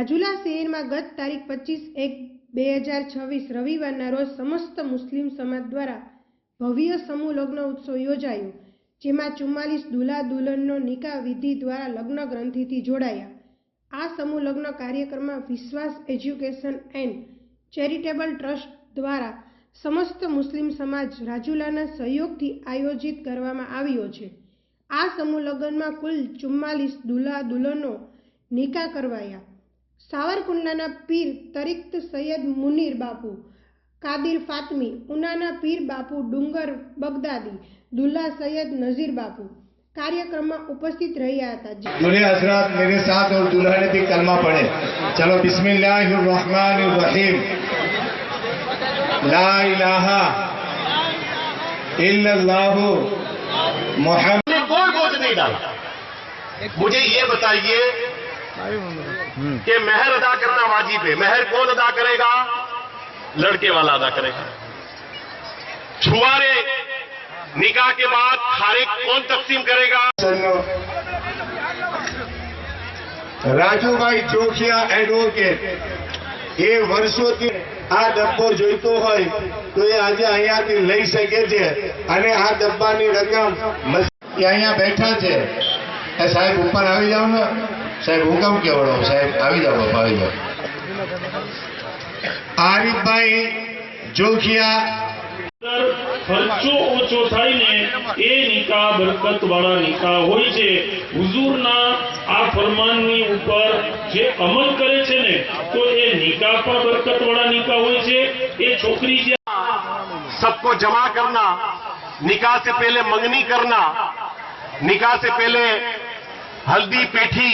રાજુલા શહેરમાં ગત તારીખ 25/1/2026 રવિવારના રોજ સમસ્ત મુસ્લિમ સમાજ દ્વારા ભવ્ય સમૂહ લગ્ન ઉત્સવ યોજાયો, જેમાં 44 દુલ્હા દુલ્હનનો નિકાહ વિધિ દ્વારા લગ્ન ગ્રંથિથી જોડાયા। આ સમૂહ લગ્ન કાર્યક્રમમાં વિશ્વાસ એજ્યુકેશન એન્ડ ચેરિટેબલ ટ્રસ્ટ દ્વારા સમસ્ત મુસ્લિમ સમાજ રાજુલાના સહયોગથી આયોજિત કરવામાં આવ્યો છે। આ સમૂહ લગ્નમાં કુલ 44 દુલ્હા દુલ્હનો નિકાહ કરવાયા। સાવરકુંડલાના પીર તરીક્ત સૈયદ મુનીર બાપુ કાદિર ફાતમી, ઉનાના પીર બાપુ ડુંગર બગદાદી, દુલ્हा सैयद नजीर बापू कार्यक्रम में उपस्थित રહ્યા હતા। दूल्हे हजरात मेरे साथ और दूल्हा ने भी कलमा पढ़े। चलो बिस्मिल्लाहिर्रहमानिर्रहीम। ला इलाहा इल्लल्लाहु मुहम्मद। कोई बोझ नहीं डाला। मुझे ये बताइए कि महर अदा करना वाजिब है। महर कौन अदा करेगा? लड़के वाला अदा करेगा। छुआरे निकाह के बाद खारिज कौन तकसीम करेगा? રાજુભાઈ ચોખિયા એડવોકેટ એ વર્ષોથી આ ડબ્બો જોઈતો હોય તો એ આજે અહીંયાથી લઈ શકે છે અને આ ડબ્બાની રકમ એ અહીંયા બેઠા છે। એ સાહેબ ઉપર આવી જાવ ને સાહેબ, હુકમ કેવડો સાહેબ, આવી જાવ બાપા, આવી જાવ। આરીફભાઈ જોખિયા ખર્ચો ઓછો થાય ને એ નિકાહ બરકત વાળા નિકાહ હોય છે। હુઝુરના આ ફરમાનની ઉપર જે અમલ કરે છે ને તો એ નિકાહ પણ બરકત વાળા નિકાહ હોય છે। એ છોકરી જે सबको जमा करना, निकाह से पहले मंगनी करना, निकाह से पहले हल्दी पेठी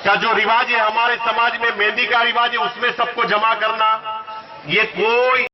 का जो रिवाज है हमारे समाज में, मेहंदी का रिवाज है, उसमें सबको जमा करना, ये कोई